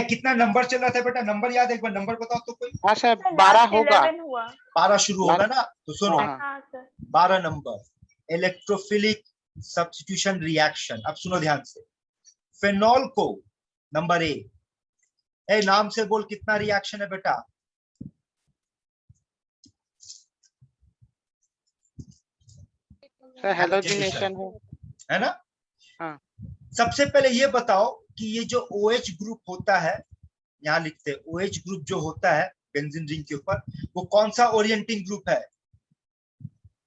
कितना नंबर चल रहा था बेटा? नंबर याद है? एक बार नंबर बताओ तो कोई। हाँ सर 12 होगा। 12 शुरू होगा ना, तो सुनो। हाँ। 12 नंबर इलेक्ट्रोफिलिक सब्स्टिट्यूशन रिएक्शन। अब सुनो ध्यान से। फेनॉल को नंबर ए नाम से बोल, कितना रिएक्शन है बेटा? सर हैलोजिनेशन है ना? हाँ। सबसे पहले ये बताओ कि ये जो OH ग्रुप होता है, यहाँ लिखते हैं OH ग्रुप जो होता है बेंजीन रिंग के ऊपर, वो कौन सा ओरिएंटिंग ग्रुप है?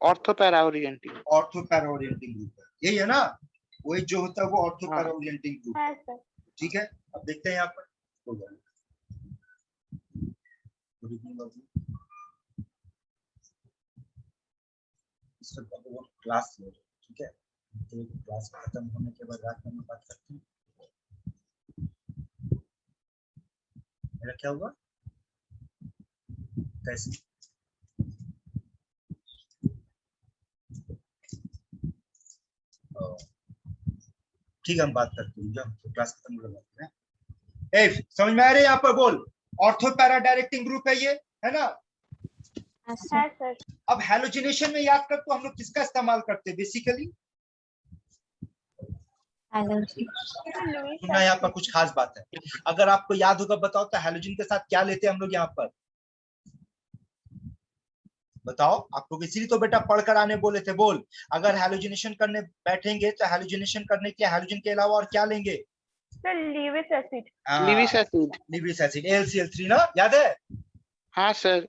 Ortho para orienting. Ortho para orienting group है, यही है ना? OH जो होता है वो ऑर्थो पैरा ओरिएंटिंग ग्रुप है। ठीक है, अब देखते हैं यहाँ पर। क्लास ले, ठीक है? तो क्लास खत्म होने के बाद रात में बात करते हैं। मेरा क्या हुआ? कैसे? ठीक है, हम बात करते हैं जब तो क्लास खत्म हो जाती है। समझ में आ रही है? यहाँ पर बोल, ऑर्थो पैरा डायरेक्टिंग ग्रुप है ये, है ना? सर। अब हैलोजिनेशन में याद कर, तो हम लोग किसका इस्तेमाल करते हैं बेसिकली? सुनना, यहाँ पर कुछ खास बात है। अगर आपको याद होगा बताओ तो हैलोजन के साथ क्या लेते हैं हम लोग यहाँ पर? बताओ, आप लोग इसीलिए तो बेटा पढ़कर आने बोले थे। बोल, अगर हैलोजिनेशन करने बैठेंगे तो हैलोजिनेशन करने के हैलोजन के अलावा और क्या लेंगे? Lewis acid. Lewis acid AlCl3 ना, याद है? हाँ सर।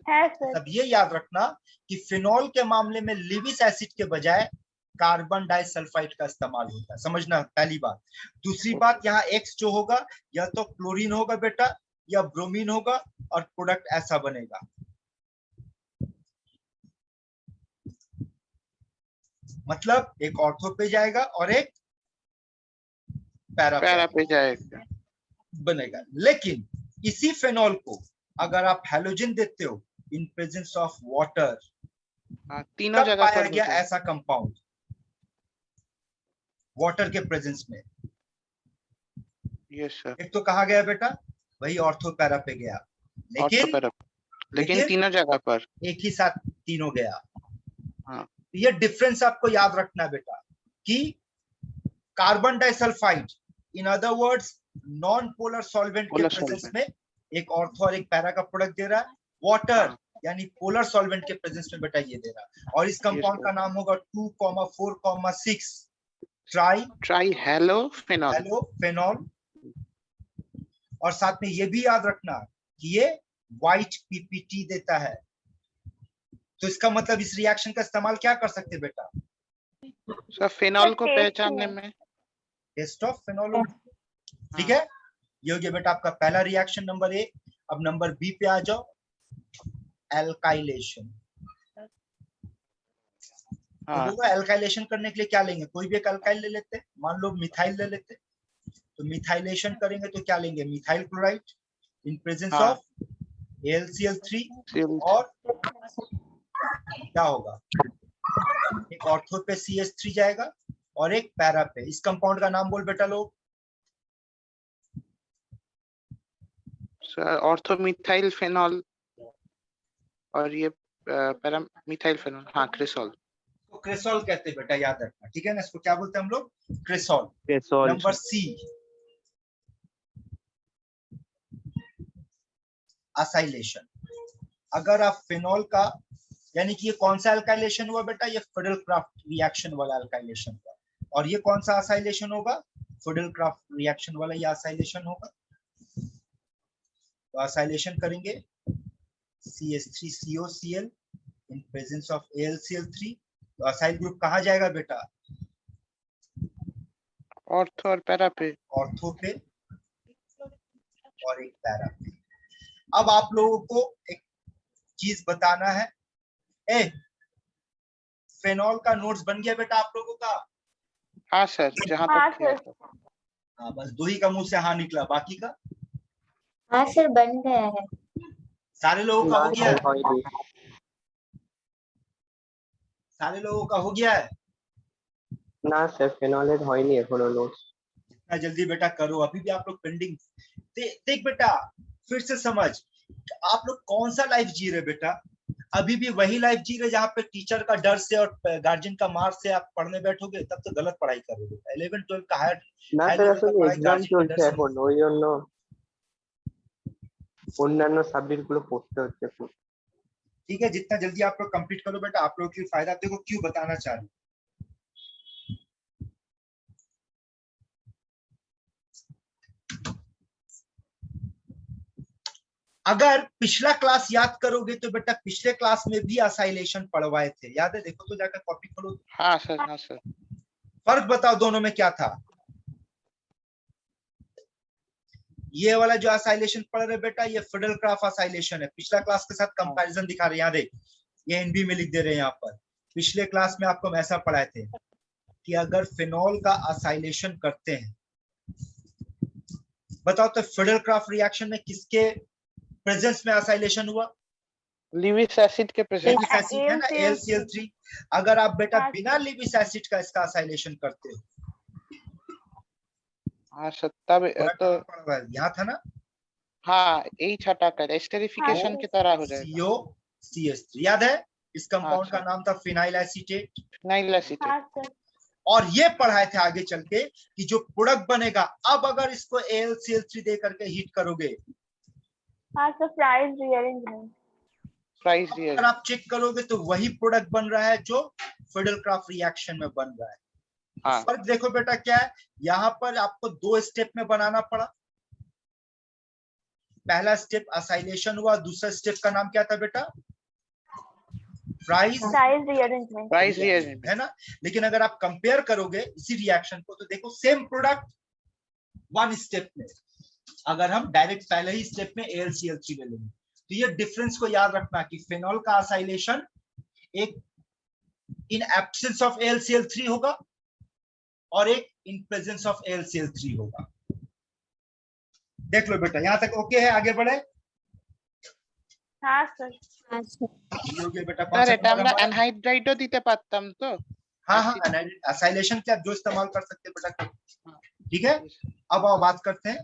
अब ये याद रखना कि फिनॉल के मामले में लीविस एसिड के बजाय कार्बन डाइसल्फाइड का इस्तेमाल होता है। समझना, पहली बात। दूसरी बात, यहाँ X जो होगा या तो क्लोरीन होगा बेटा या ब्रोमीन होगा, और प्रोडक्ट ऐसा बनेगा। मतलब एक ऑर्थो पे जाएगा और एक पैरा पे जाएगा बनेगा। लेकिन इसी फेनॉल को अगर आप हैलोजन देते हो इन प्रेजेंस ऑफ वाटर, तीनों जगह पाया पर गया ऐसा कंपाउंड वाटर के प्रेजेंस में। Yes sir. एक तो कहा गया बेटा, वही ऑर्थो पैरा पे गया, लेकिन तीनों जगह पर एक ही साथ तीनों गया। हाँ। ये डिफरेंस आपको याद रखना बेटा कि carbon disulphide, in other words non polar solvent के प्रेजेंस में एक ऑर्थो और एक पैरा का प्रोडक्ट दे रहा है। वाटर यानी पोलर सॉल्वेंट के प्रेजेंस में बेटा ये दे रहा है। और इस कंपाउंड का नाम होगा 2,4,6 ट्राई हेलो फेनॉल। और साथ में ये भी याद रखना कि ये व्हाइट PPT देता है। तो इसका मतलब इस रिएक्शन का इस्तेमाल क्या कर सकते हैं बेटा? सर फेनॉल को पहचानने में। Test of phenol. ठीक है, ये हो गया बेटा आपका पहला रिएक्शन नंबर A। अब नंबर B पे आ जाओ, एल्काइलेशन। तो एल्काइलेशन करने के लिए क्या लेंगे? कोई भी एक अल्काइल ले लेते, मान लो मिथाइल ले लेते। तो मिथाइलेशन करेंगे तो क्या लेंगे? Methyl chloride in presence of AlCl3। और क्या होगा? एक ऑर्थो पे CH3 जाएगा और एक पैरा पे। इस कंपाउंड का नाम बोल बेटा लोग। सर ऑर्थो मिथाइल फेनॉल और ये पैरा मिथाइल फेनॉल। हाँ क्रेसॉल। तो क्रेसॉल कहते हैं बेटा, याद रखना। ठीक है ना? इसको क्या बोलते हैं हम लोग? क्रेसॉल। Number C, acylation. अगर आप फेनॉल का, यानी कि ये कौन सा अल्काइलेशन हुआ बेटा? ये फिडेलक्राफ्ट रिएक्शन वाला अल्काइलेशन हुआ। और ये कौन सा असाइलेशन होगा? फिडेलक्राफ्ट रिएक्शन वाला ये असाइलेशन होगा। तो असाइलेशन करेंगे CH3COCl in presence of AlCl3। तो असाइल ग्रुप कहाँ जाएगा बेटा? ऑर्थो और पैरा पे। ऑर्थो पे और एक पैरा पे। अब आप लोगों को एक चीज बताना है। फेनॉल का नोट्स बन गया बेटा आप लोगों का? हाँ सर, जहाँ तक किया था। हाँ, बस 2 ही का मुंह से हाँ निकला, बाकी का? हाँ सर, बन गया है। सारे लोगों का हो गया है? सारे लोगों का हो गया है? না স্যার, ফেনলের হয়নি এখনো নোটস। ना जल्दी बेटा करो, अभी भी आप लोग पेंडिंग। देख बेटा फिर से समझ, आप लोग कौन सा लाइफ जी रहे बेटा? अभी भी वही लाइफ जी रहे जहाँ पे टीचर का डर से और गार्जियन का मार से आप पढ़ने बैठोगे, तब तो गलत पढ़ाई करोगे। 11-12 का हायर না हाई স্যার लेवल का আসলে पढ़ाई এক্সাম गार्जियन के डर চলছে से এখন, ওই জন্য অন্যান্য সাবজেক্ট গুলো পড়তে হচ্ছে খুব। ठीक है, जितना जल्दी आप लोग कंप्लीट करो बेटा, आप लोग के लिए फायदा। देखो क्यों बताना चाह रहे हूं। अगर पिछला क्लास याद करोगे तो बेटा पिछले क्लास में भी असाइलेशन पढ़वाए थे, याद है? देखो तो जाकर कॉपी खोलो। हाँ सर, हाँ सर। फर्क बताओ दोनों में क्या था? ये वाला जो असाइलेशन पढ़ रहे बेटा, ये फिडेलक्राफ्ट असाइलेशन है। पिछला क्लास के साथ कंपैरिजन दिखा रहे हैं, यहाँ देख, ये एनबी में लिख दे रहे हैं यहाँ पर। पिछले क्लास में आपको हम ऐसा पढ़ाए थे कि अगर फिनॉल का असाइलेशन करते हैं, बताओ तो फिडेलक्राफ्ट रिएक्शन में किसके प्रेजेंस में असाइलेशन हुआ? लिविस एसिड के प्रेजेंट। लिविस एसिड है ना, AlCl3। अगर आप बेटा बिना लिविस एसिड का इसका असाइलेशन करते हो, हाँ सर, तब तो यहाँ था ना, हाँ H हटाकर एस्टेरिफिकेशन की तरह हो जाएगा। COCH3 याद है? इस कंपाउंड का अच्छा। नाम था फिनाइल एसीटेट। Phenyl acetate. और ये पढ़ाए थे आगे चल के कि जो प्रोडक्ट बनेगा, अब अगर इसको AlCl3 दे करके हीट करोगे, अगर आप चेक करोगे तो वही प्रोडक्ट बन रहा है जो फिडेलक्राफ्ट रिएक्शन में बन रहा है। हाँ। फर्क देखो बेटा क्या है, यहाँ पर आपको 2 स्टेप में बनाना पड़ा। पहला स्टेप असाइलेशन हुआ, दूसरा स्टेप का नाम क्या था बेटा? प्राइस रीअरेंजमेंट, है ना? लेकिन अगर आप कंपेयर करोगे इसी रिएक्शन को तो देखो सेम प्रोडक्ट 1 स्टेप में, अगर हम डायरेक्ट पहले ही स्टेप में AlCl3 ले लेंगे। तो ये डिफरेंस को याद रखना कि फिनॉल का असाइलेशन एक इन एब्सेंस ऑफ AlCl3 होगा और एक इन प्रेजेंस ऑफ AlCl3 होगा। देख लो बेटा, यहां तक ओके है? आगे बढ़े। हाँ सर। बेटा স্যার এটা আমরা অ্যানহাইড্রাইডও দিতে পারতাম তো। हाँ हाँ, असाइलेशन के आप जो इस्तेमाल कर सकते हैं बेटा। ठीक है, अब आओ बात करते हैं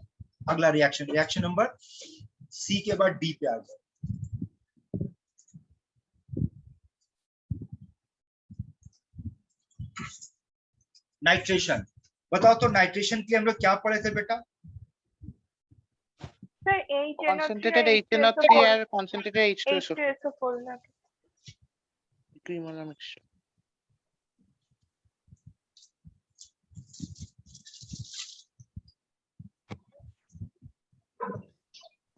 अगला रिएक्शन। रिएक्शन नंबर सी के बाद डी पे आ गए। नाइट्रेशन। बताओ तो नाइट्रेशन के लिए हम लोग क्या पढ़े थे बेटा? concentrated HNO3 और concentrated H2SO4 equimolar mixture।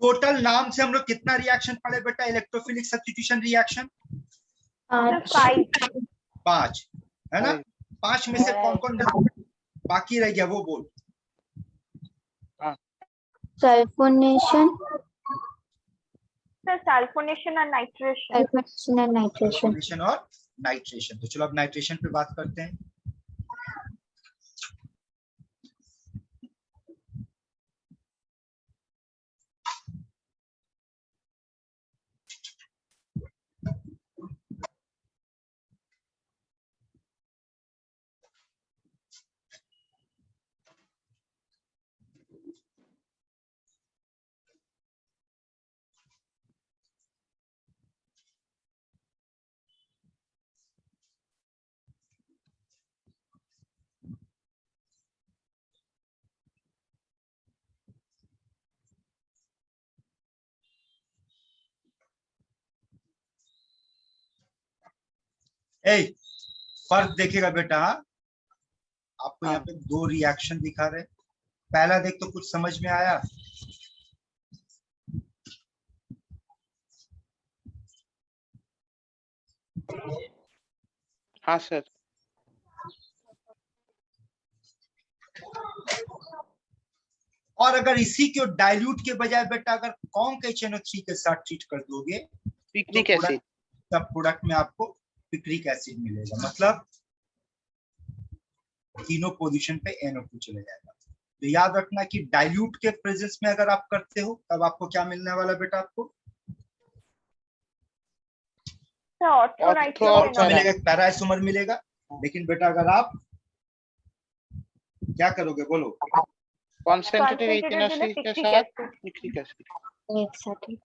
Total नाम से हम लोग कितना रिएक्शन पढ़े बेटा? इलेक्ट्रोफिलिक सब्स्टिट्यूशन रिएक्शन 5 है ना? 5 में से कौन कौन बाकी रह गया वो बोल। सल्फोनेशन सल्फोनेशन और नाइट्रेशन। तो चलो अब नाइट्रेशन पे बात करते हैं। फर्क देखेगा बेटा, आपको यहाँ पे 2 रिएक्शन दिखा रहे। पहला देख तो कुछ समझ में आया? हाँ सर। और अगर इसी को डाइल्यूट के बजाय बेटा अगर कॉन्क HNO3 के साथ ट्रीट कर दोगे पिक्रिक एसिड, तब प्रोडक्ट में आपको पिक्रिक एसिड मिलेगा। मतलब तीनों पोजीशन पे NO2 चले जाएगा। तो याद रखना कि डाइल्यूट के प्रेजेंस में अगर आप करते हो तब आपको क्या मिलने वाला बेटा? आपको मिलेगा, पैराइसोमर मिलेगा। लेकिन बेटा अगर आप क्या करोगे बोलो? कॉन्सेंट्रेटेड एथिनोसिस के साथ निक्लिक एसिड। एक सेकंड।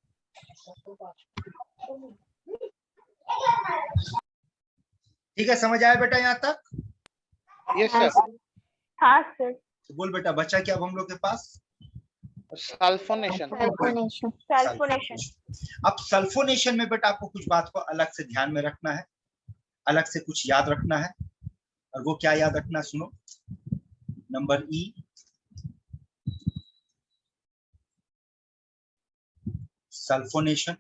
ठीक है, समझ आया बेटा यहाँ तक? यस हाँ सर। हाँ सर। तो बोल बेटा, बच्चा क्या अब हम लोग के पास? सल्फोनेशन। सल्फोनेशन। सल्फोनेशन। अब सल्फोनेशन में बेटा आपको कुछ बात को अलग से ध्यान में रखना है, अलग से कुछ याद रखना है। और वो क्या याद रखना, सुनो। नंबर ई, सल्फोनेशन,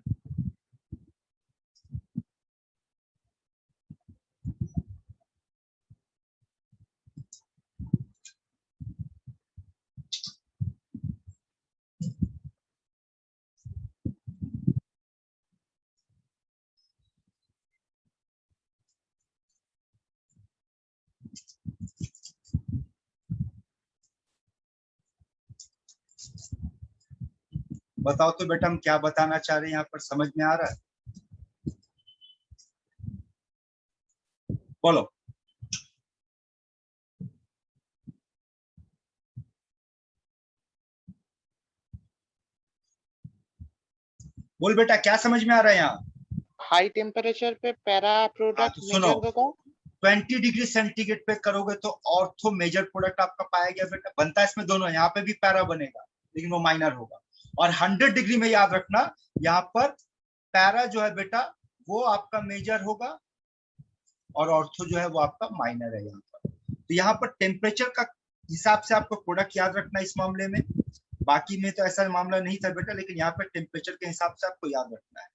बताओ तो बेटा हम क्या बताना चाह रहे हैं यहाँ पर, समझ में आ रहा है? बोलो। बोल बेटा, क्या समझ में आ रहा है यहाँ? हाई टेम्परेचर पे पैरा हाँ, प्रोडक्ट तो सुनो। मेजर होगा। 20 डिग्री सेंटीग्रेड पे करोगे तो ऑर्थो मेजर प्रोडक्ट आपका पाया गया बेटा। बनता है इसमें दोनों, यहाँ पे भी पैरा बनेगा लेकिन वो माइनर होगा। और 100 डिग्री में याद रखना, यहाँ पर पैरा जो है बेटा वो आपका मेजर होगा और ऑर्थो जो है वो आपका माइनर है यहाँ पर। तो यहाँ पर टेम्परेचर का हिसाब से आपको प्रोडक्ट याद रखना इस मामले में। बाकी में तो ऐसा मामला नहीं था बेटा, लेकिन यहाँ पर टेम्परेचर के हिसाब से आपको याद रखना है।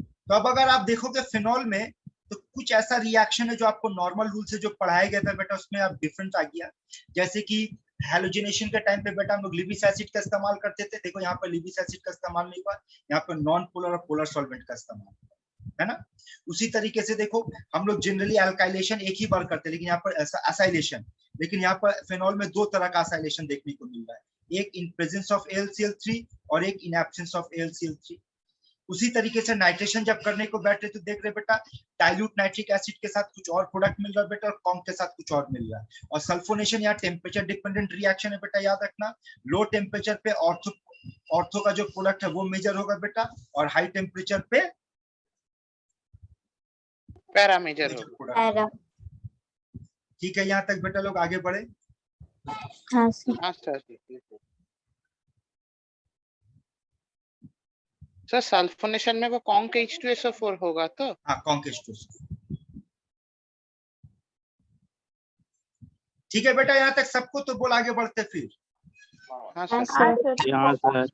तो अब अगर आप देखोगे फिनॉल में, तो कुछ ऐसा रिएक्शन है जो आपको नॉर्मल रूल से जो पढ़ाया गया था बेटा उसमें अब डिफरेंट आ गया। जैसे कि हैलोजिनेशन के टाइम पे बेटा हम लोग लिविस एसिड का इस्तेमाल करते थे। देखो यहाँ पर लिविस एसिड का इस्तेमाल नहीं हुआ, यहाँ पर नॉन पोलर और पोलर सॉल्वेंट का इस्तेमाल है ना। उसी तरीके से देखो हम लोग जनरली अल्काइलेशन एक ही बार करते हैं, लेकिन यहाँ पर एसाइलेशन, लेकिन यहाँ पर फिनॉल में दो तरह का एसाइलेशन देखने को मिल रहा है, एक इन प्रेजेंस ऑफ AlCl3 और एक इन एब्सेंस ऑफ AlCl3। उसी तरीके से नाइट्रेशन जब करने को बैठे तो देख रहे बेटा डाइल्यूट नाइट्रिक एसिड के साथ कुछ और प्रोडक्ट मिल रहा है बेटा और कॉन्क के साथ कुछ और मिल रहा है। और सल्फोनेशन यहाँ टेम्परेचर डिपेंडेंट रिएक्शन है बेटा, याद रखना। लो टेम्परेचर पे ऑर्थो का जो प्रोडक्ट है वो मेजर होगा बेटा, और हाई टेम्परेचर पे पैरा मेजर होगा। पैरा। ठीक है, यहाँ तक बेटा लोग आगे बढ़े। हाँ सर। हाँ सर। सर सल्फोनेशन में वो कॉन्क H2SO4 होगा तो? हाँ, कॉन्क H2SO4। ठीक है बेटा, यहाँ तक सबको तो बोल, आगे बढ़ते फिर। हाँ हाँ सर। सर। हाँ सर।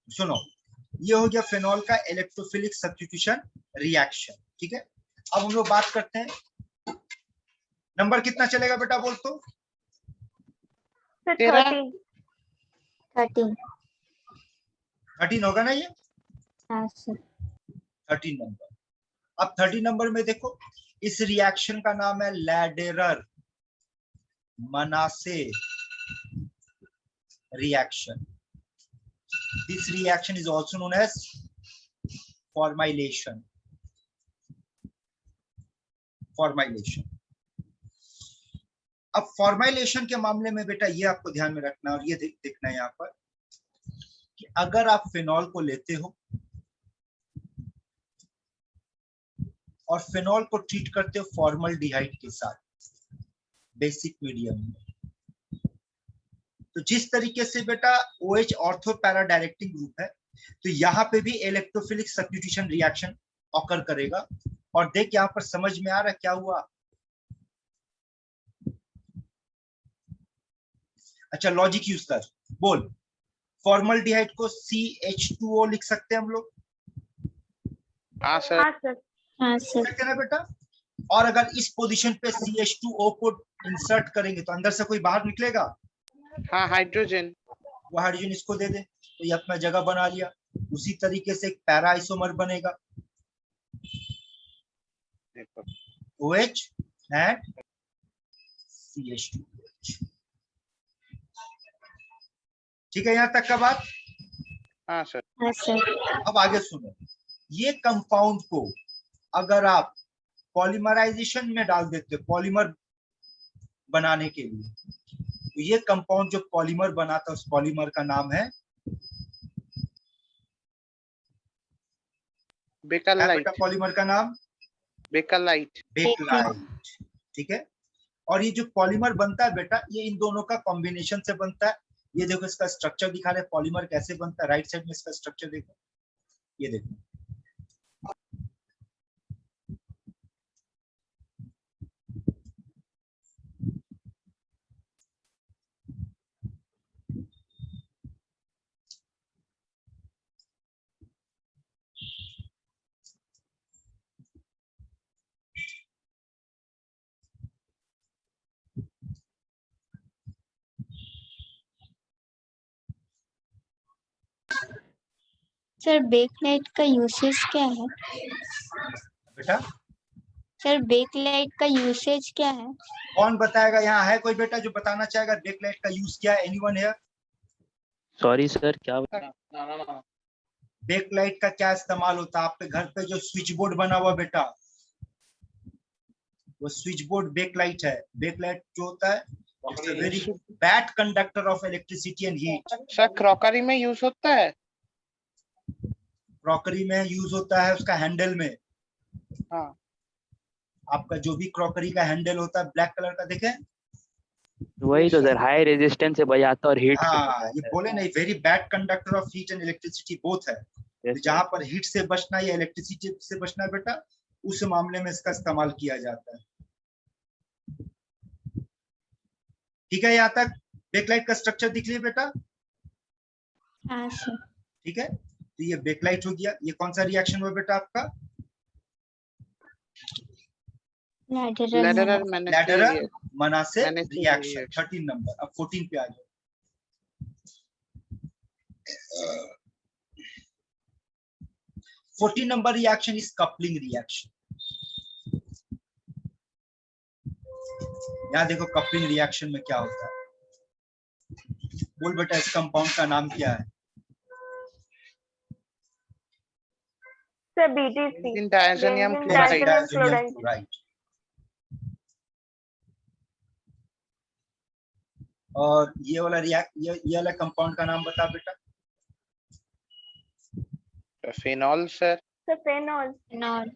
सुनो, ये हो गया फिनॉल का इलेक्ट्रोफिलिक सब्स्टिट्यूशन रिएक्शन। ठीक है, अब हम लोग बात करते हैं नंबर कितना चलेगा बेटा, बोल तो। 13। 13 होगा ना ये? हाँ सर। 13 नंबर। अब 13 नंबर में देखो, इस रिएक्शन का नाम है Lederer Manasse reaction. This reaction is also known as formylation. अब फॉर्माइलेशन के मामले में बेटा ये आपको ध्यान में रखना, और ये देखना है यहाँ पर कि अगर आप फिनॉल को लेते हो और फिनॉल को ट्रीट करते हो फॉर्मल्डिहाइड के साथ बेसिक मीडियम में, तो जिस तरीके से बेटा OH ortho para directing group है, तो यहाँ पे भी इलेक्ट्रोफिलिक सब्स्टिट्यूशन रिएक्शन ऑकर करेगा। और देख यहाँ पर समझ में आ रहा है क्या हुआ? अच्छा, लॉजिक यूज कर, बोल। फॉर्मल्डिहाइड को CH2O लिख सकते हैं हम लोग? हाँ सर। हाँ सर। हाँ सर। सकते हैं ना बेटा? और अगर इस पोजीशन पे CH2O को इंसर्ट करेंगे तो अंदर से कोई बाहर निकलेगा? हाँ, हाइड्रोजन। वो हाइड्रोजन इसको दे दे तो ये अपना जगह बना लिया। उसी तरीके से एक पैरा आइसोमर बनेगा, OH and CH2OH। ठीक है, यहाँ तक का बात? हाँ सर। हाँ सर। अब आगे सुनो, ये कंपाउंड को अगर आप पॉलीमराइजेशन में डाल देते हो, पॉलीमर बनाने के लिए, तो ये कंपाउंड जो पॉलीमर बनाता है उस पॉलीमर का नाम है बेकलाइट। पॉलीमर का नाम बेकलाइट। बेकलाइट। ठीक है। और ये जो पॉलीमर बनता है बेटा ये इन दोनों का कॉम्बिनेशन से बनता है। ये देखो इसका स्ट्रक्चर दिखा रहे पॉलीमर कैसे बनता है। राइट साइड में इसका स्ट्रक्चर देखो, ये देखो। सर बेकलाइट का यूसेज क्या है? बेटा सर बेकलाइट का यूसेज क्या है? कौन बताएगा? यहाँ है कोई बेटा जो बताना चाहेगा बेकलाइट का यूज क्या है? Anyone here? सॉरी सर, क्या बेकलाइट का क्या इस्तेमाल होता है? आपके घर पे जो स्विच बोर्ड बना हुआ बेटा, वो स्विच बोर्ड बेकलाइट है। बेकलाइट जो होता है it's a very bad conductor of electricity and heat. Sir crockery में यूज होता है। क्रॉकरी में यूज होता है उसका हैंडल में। हाँ। आपका जो भी क्रॉकरी का हैंडल होता है ब्लैक कलर का, देखें? वही तो सर, हाई रेजिस्टेंस से बजाता और हीट हाँ, ये बोले नहीं, very bad conductor of heat and electricity both है। तो जहां पर हीट से बचना या इलेक्ट्रिसिटी से बचना है बेटा, उस मामले में इसका इस्तेमाल किया जाता है। ठीक है, यहाँ तक बेकलाइट का स्ट्रक्चर दिख लिया बेटा? हाँ सर। ठीक है, तो ये बेकलाइट हो गया। ये कौन सा रिएक्शन हुआ बेटा आपका? Lederer Lederer Manasse Manasse reaction. reaction। 13 number. अब 14 पे आ जाओ। 14 number reaction is coupling reaction. यहाँ देखो कपलिंग रिएक्शन में क्या होता है। बोल बेटा इस कंपाउंड का नाम क्या है? Sir BTC। Diazonium Benzene chloride. diazonium chloride। Right. और ये वाला ये वाला कंपाउंड का नाम बता बेटा। Phenol sir. Sir phenol. Phenol.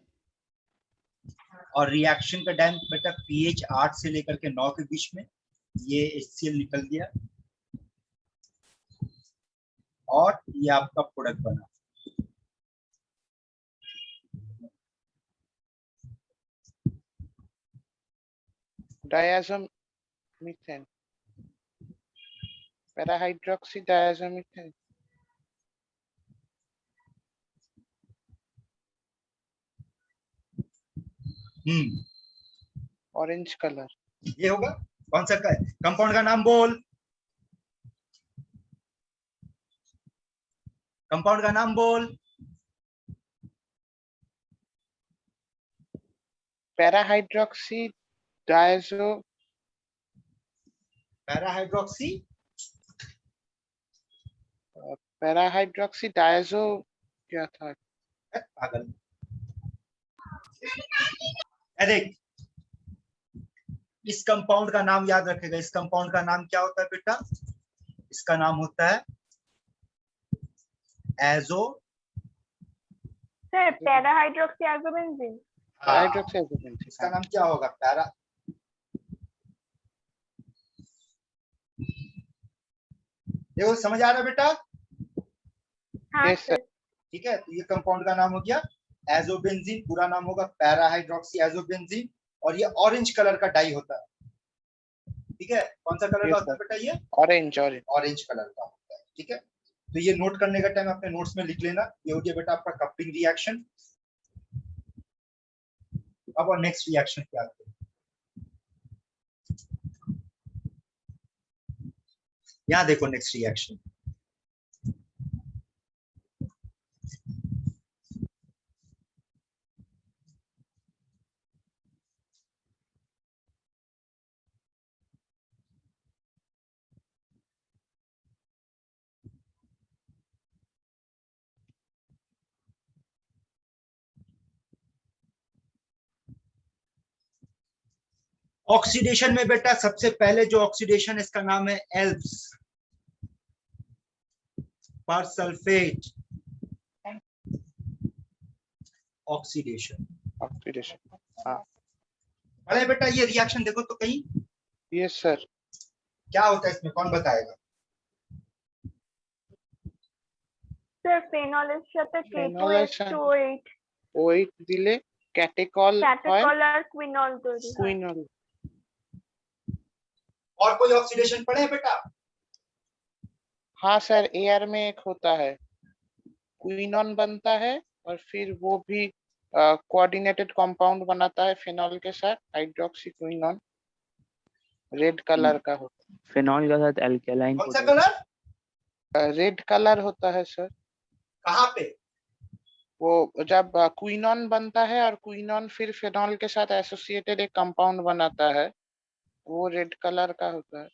और रिएक्शन का टाइम बेटा pH 8 से लेकर के 9 के बीच में ये HCl निकल गया और ये आपका प्रोडक्ट बना। डायज़ोमीथेन। पैराहाइड्रोक्सी डायज़ोमीथेन। Orange colour. ये होगा। कौन सा कंपाउंड का नाम बोल? कंपाउंड का नाम बोल। पैराहाइड्रोक्सी डायज़ो। पैराहाइड्रोक्सी पैराहाइड्रोक्सी डायज़ो क्या था? पागल। देख, इस कंपाउंड का नाम याद रखेगा। इस कंपाउंड का नाम क्या होता है बेटा? इसका नाम होता है एजो। सर पैराहाइड्रोक्सी आइसोबेंजीन। पैराहाइड्रोक्सी आइसोबेंजीन। इसका नाम क्या होगा? पैरा। देखो समझ आ रहा है बेटा? हाँ यस सर। सर। ठीक है, तो ये कंपाउंड का नाम हो गया एजोबेंजीन। पूरा नाम होगा पैराहाइड्रोक्सी एजोबेंजीन। और ये ऑरेंज कलर का डाई होता है। ठीक है, कौन सा कलर का होता है बेटा? ये ऑरेंज। ऑरेंज। ऑरेंज कलर का होता है। ठीक है, तो ये नोट करने का टाइम अपने नोट्स में लिख लेना। ये हो गया बेटा आपका कपलिंग रिएक्शन। अब और नेक्स्ट रिएक्शन क्या आते हैं? यहाँ देखो नेक्स्ट रिएक्शन। ऑक्सीडेशन में बेटा सबसे पहले जो ऑक्सीडेशन इसका नाम है एल्प्स पर सल्फेट ऑक्सीडेशन। ऑक्सीडेशन। हाँ अरे बेटा ये रिएक्शन देखो तो कहीं यस सर। क्या होता है इसमें, कौन बताएगा? স্যার ফেনল এর সাথে K2H2O8 OH দিলে ক্যাটেকল হয়, ক্যাটেকল আর কুইনল তৈরি হয়। কুইনল। और कोई ऑक्सीडेशन पढ़े हैं बेटा? हाँ सर, एयर में एक होता है क्विनॉन बनता है और फिर वो भी कोऑर्डिनेटेड कंपाउंड बनाता है फेनॉल के साथ, हाइड्रोक्सी क्विनॉन, रेड कलर का होता फिनॉल के साथ एल्केलाइन कौन सा कलर? है। रेड कलर होता है सर। कहाँ पे? वो जब क्विनॉन बनता है और क्विनॉन फिर फेनॉल के साथ एसोसिएटेड एक कंपाउंड बनाता है, वो रेड कलर का होता है।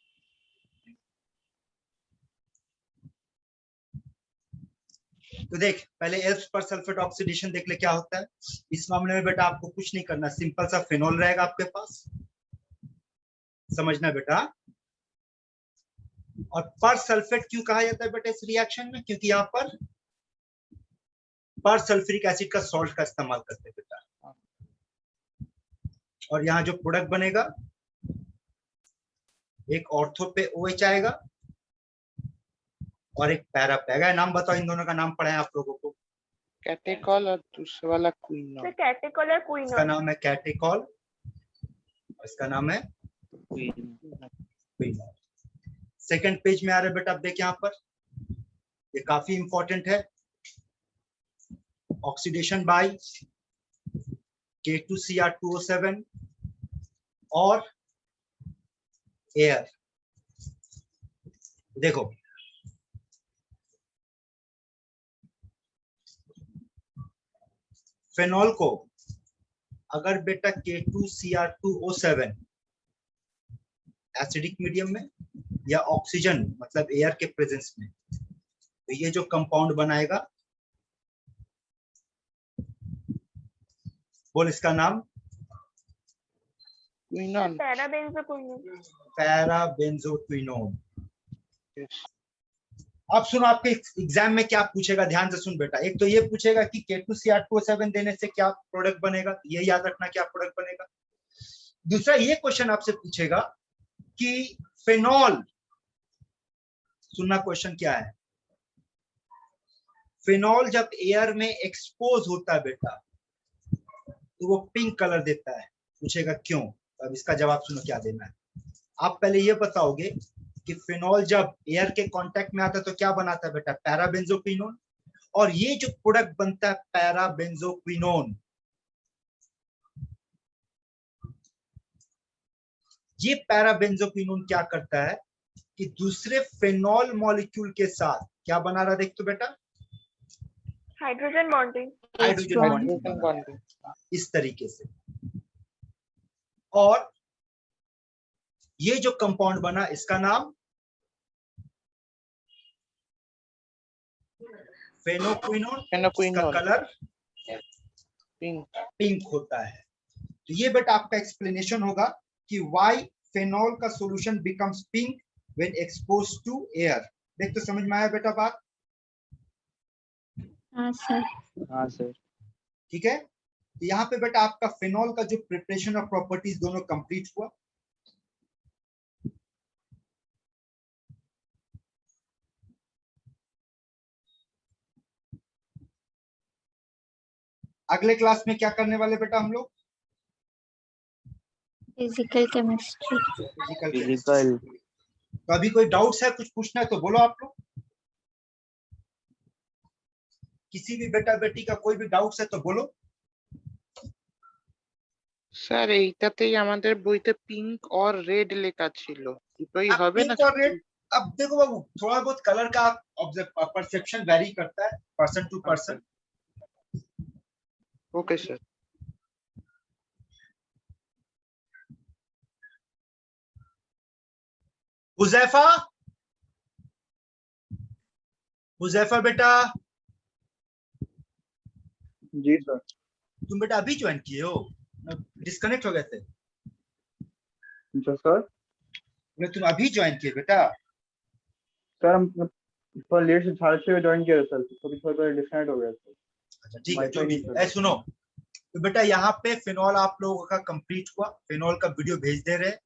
तो देख पहले एल्प्स पर सल्फेट ऑक्सीडेशन देख ले क्या होता है। इस मामले में बेटा आपको कुछ नहीं करना, सिंपल सा फेनॉल रहेगा आपके पास, समझना बेटा। और पर सल्फेट क्यों कहा जाता है बेटा इस रिएक्शन में? क्योंकि यहाँ पर सल्फ्यूरिक एसिड का सॉल्ट का इस्तेमाल करते हैं बेटा। और यहाँ जो प्रोडक्ट बनेगा एक ऑर्थो पे OH आएगा और एक पैरा पे आएगा। नाम बताओ, इन दोनों का नाम पढ़ा है आप लोगों को? कैटेकॉल और दूसरा वाला क्विनॉल। স্যার ক্যাটেকল আর इसका কুইনল। नाम है कैटेकॉल, इसका नाम है क्विनॉल। सेकंड पेज में आ रहे बेटा, आप देखिए यहाँ पर, ये काफी इंपॉर्टेंट है। ऑक्सीडेशन बाय K2Cr2O7 और एयर। देखो फेनॉल को अगर बेटा K2Cr2O7 एसिडिक मीडियम में या ऑक्सीजन मतलब एयर के प्रेजेंस में, तो ये जो कंपाउंड बनाएगा, बोल इसका नाम क्विनॉन। पैराबेंजोक्विनोन। पैराबेंजोक्विनोन। यस। अब सुनो, आपके एग्जाम में क्या पूछेगा, ध्यान से सुन बेटा। एक तो ये पूछेगा कि K2Cr2O7 देने से क्या प्रोडक्ट बनेगा, ये याद रखना क्या प्रोडक्ट बनेगा। दूसरा ये क्वेश्चन आपसे पूछेगा कि फेनॉल, सुनना क्वेश्चन क्या है, फेनॉल जब एयर में एक्सपोज होता है बेटा तो वो पिंक कलर देता है, पूछेगा क्यों। तो अब इसका जवाब सुनो क्या देना है। आप पहले ये बताओगे कि फेनॉल जब एयर के कांटेक्ट में आता है तो क्या बनाता है बेटा, पैराबेंजोक्विनोन। और ये जो प्रोडक्ट बनता है पैराबेंजोक्विनोन, ये पैराबेंजोक्विनोन क्या करता है कि दूसरे फेनॉल मॉलिक्यूल के साथ क्या बना रहा, देख तो बेटा, हाइड्रोजन बॉन्डिंग। हाइड्रोजन बॉन्डिंग इस तरीके से। और ये जो कंपाउंड बना इसका नाम फेनोक्विनोन, इसका कलर पिंक होता है। तो ये बेटा आपका एक्सप्लेनेशन होगा कि व्हाई फेनॉल का solution becomes pink when exposed to air. देख तो समझ में आया बेटा बात? हाँ सर। हाँ सर। ठीक है, तो यहाँ पे बेटा आपका फेनॉल का जो प्रिपरेशन और प्रॉपर्टीज दोनों कंप्लीट हुआ। अगले क्लास में क्या करने वाले बेटा हम लोग? Physical chemistry. फिजिकल। तो अभी कोई डाउट्स है, कुछ पूछना है तो बोलो आप लोग। किसी भी बेटा बेटी का कोई भी डाउट्स है तो बोलो। স্যার এইটাতেই আমাদের বইতে পিঙ্ক और रेड লেখা ছিল, দুটোই अब হবে না? पिंक और रेड, अब देखो बाबू थोड़ा बहुत कलर का परसेप्शन वेरी करता है person to person. Okay sir. Huzaifa, Huzaifa बेटा, जी सर। तुम बेटा अभी ज्वाइन किए हो, डिस्कनेक्ट हो गए थे? जो सर बोले तुम अभी ज्वाइन किए बेटा? सर हम थोड़ा लेट से 6:30 ज्वाइन किया सर, तो थोड़ा डिस्कनेक्ट हो गया सर। अच्छा ठीक है, Wi-Fi जो भी नहीं चल है। रहा। सुनो, तो बेटा यहाँ पे फिनॉल आप लोगों का कंप्लीट हुआ, फिनॉल का वीडियो भेज दे रहे हैं।